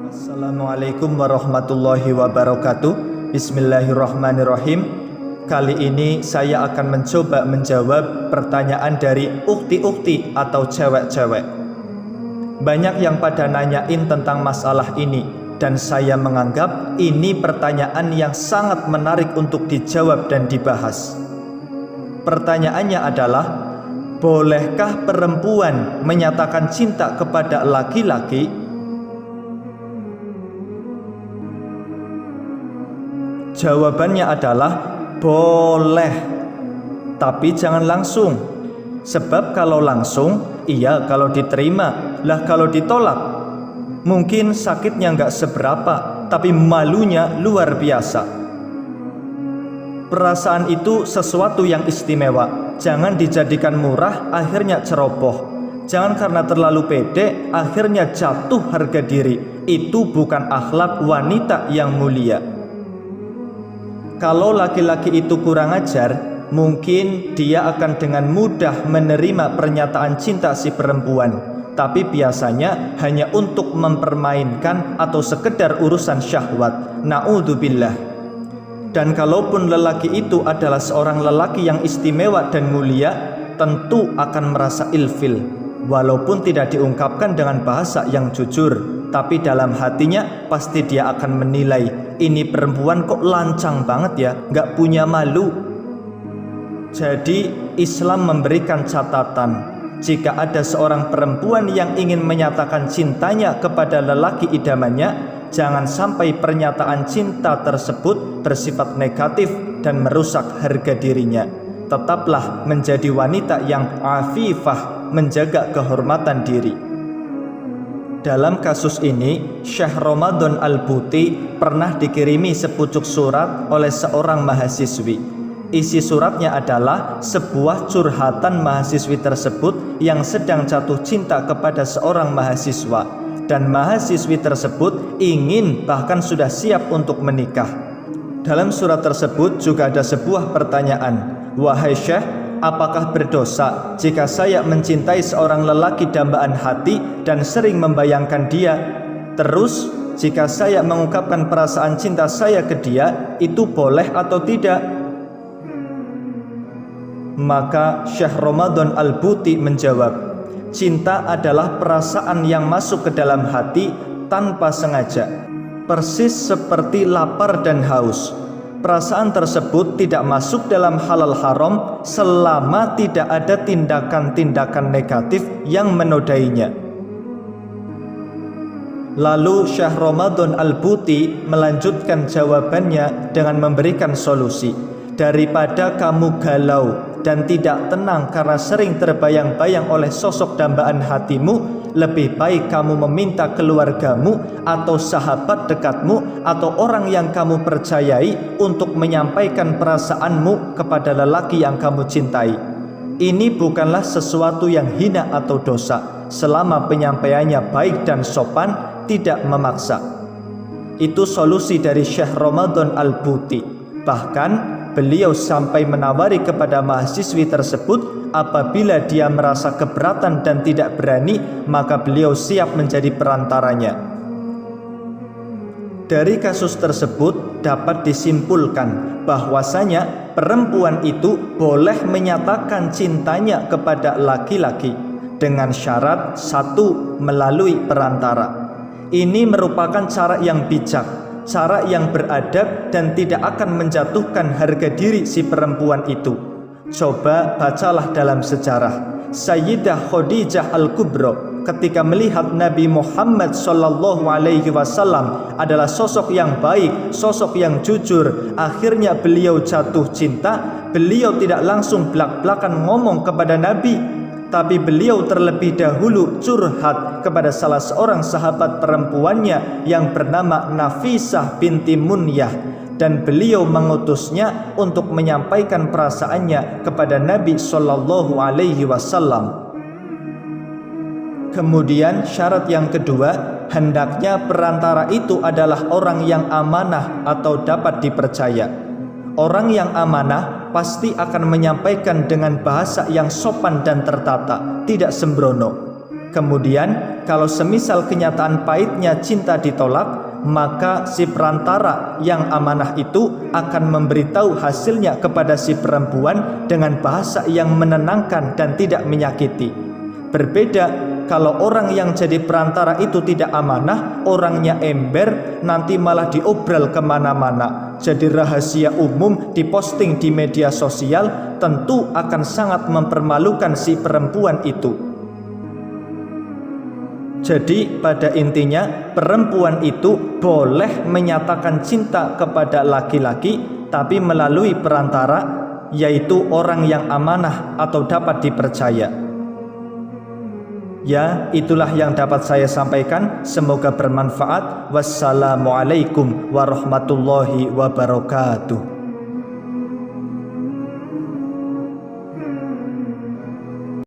Assalamualaikum warahmatullahi wabarakatuh. Bismillahirrahmanirrahim. Kali ini saya akan mencoba menjawab pertanyaan dari ukti-ukti atau cewek-cewek. Banyak yang pada nanyain tentang masalah ini, dan saya menganggap ini pertanyaan yang sangat menarik untuk dijawab dan dibahas. Pertanyaannya adalah, bolehkah perempuan menyatakan cinta kepada laki-laki? Jawabannya adalah boleh, tapi jangan langsung. Sebab kalau langsung, iya kalau diterima. Lah kalau ditolak, mungkin sakitnya nggak seberapa, tapi malunya luar biasa. Perasaan itu sesuatu yang istimewa. Jangan dijadikan murah, akhirnya ceroboh. Jangan karena terlalu pede, akhirnya jatuh harga diri. Itu bukan akhlak wanita yang mulia. Kalau laki-laki itu kurang ajar, mungkin dia akan dengan mudah menerima pernyataan cinta si perempuan, tapi biasanya hanya untuk mempermainkan atau sekedar urusan syahwat. Na'udzubillah. Dan kalaupun lelaki itu adalah seorang lelaki yang istimewa dan mulia, tentu akan merasa ilfil, walaupun tidak diungkapkan dengan bahasa yang jujur, tapi dalam hatinya pasti dia akan menilai, ini perempuan kok lancang banget ya, gak punya malu. Jadi Islam memberikan catatan, jika ada seorang perempuan yang ingin menyatakan cintanya kepada lelaki idamannya, jangan sampai pernyataan cinta tersebut bersifat negatif dan merusak harga dirinya. Tetaplah menjadi wanita yang afifah, menjaga kehormatan diri. Dalam kasus ini, Syekh Ramadan Al-Buti pernah dikirimi sepucuk surat oleh seorang mahasiswi. Isi suratnya adalah sebuah curhatan mahasiswi tersebut yang sedang jatuh cinta kepada seorang mahasiswa, dan mahasiswi tersebut ingin, bahkan sudah siap untuk menikah. Dalam surat tersebut juga ada sebuah pertanyaan, "Wahai Syekh, apakah berdosa jika saya mencintai seorang lelaki dambaan hati dan sering membayangkan dia? Terus, jika saya mengungkapkan perasaan cinta saya ke dia, itu boleh atau tidak?" Maka Syekh Ramadan Al-Buti menjawab, cinta adalah perasaan yang masuk ke dalam hati tanpa sengaja, persis seperti lapar dan haus. Perasaan tersebut tidak masuk dalam halal haram selama tidak ada tindakan-tindakan negatif yang menodainya. Lalu Syekh Ramadan Al-Buti melanjutkan jawabannya dengan memberikan solusi. Daripada kamu galau dan tidak tenang karena sering terbayang-bayang oleh sosok dambaan hatimu, lebih baik kamu meminta keluargamu atau sahabat dekatmu atau orang yang kamu percayai untuk menyampaikan perasaanmu kepada lelaki yang kamu cintai. Ini bukanlah sesuatu yang hina atau dosa, selama penyampaiannya baik dan sopan, tidak memaksa. Itu solusi dari Syekh Ramadan Al-Buti. Bahkan beliau sampai menawari kepada mahasiswi tersebut, apabila dia merasa keberatan dan tidak berani, maka beliau siap menjadi perantaranya. Dari kasus tersebut dapat disimpulkan bahwasanya perempuan itu boleh menyatakan cintanya kepada laki-laki dengan syarat satu, melalui perantara. Ini merupakan cara yang bijak, cara yang beradab dan tidak akan menjatuhkan harga diri si perempuan itu. Coba bacalah dalam sejarah. Sayyidah Khadijah Al-Kubra ketika melihat Nabi Muhammad SAW adalah sosok yang baik, sosok yang jujur, akhirnya beliau jatuh cinta. Beliau tidak langsung belak-belakan ngomong kepada Nabi, tapi beliau terlebih dahulu curhat kepada salah seorang sahabat perempuannya yang bernama Nafisah binti Munyah, dan beliau mengutusnya untuk menyampaikan perasaannya kepada Nabi SAW. Kemudian syarat yang kedua, hendaknya perantara itu adalah orang yang amanah atau dapat dipercaya. Orang yang amanah pasti akan menyampaikan dengan bahasa yang sopan dan tertata, tidak sembrono. Kemudian kalau semisal kenyataan pahitnya cinta ditolak, maka si perantara yang amanah itu akan memberitahu hasilnya kepada si perempuan dengan bahasa yang menenangkan dan tidak menyakiti. Berbeda kalau orang yang jadi perantara itu tidak amanah, orangnya ember, nanti malah diobral kemana-mana, jadi rahasia umum, diposting di media sosial, tentu akan sangat mempermalukan si perempuan itu. Jadi pada intinya perempuan itu boleh menyatakan cinta kepada laki-laki, tapi melalui perantara, yaitu orang yang amanah atau dapat dipercaya. Ya, itulah yang dapat saya sampaikan. Semoga bermanfaat. Wassalamualaikum warahmatullahi wabarakatuh.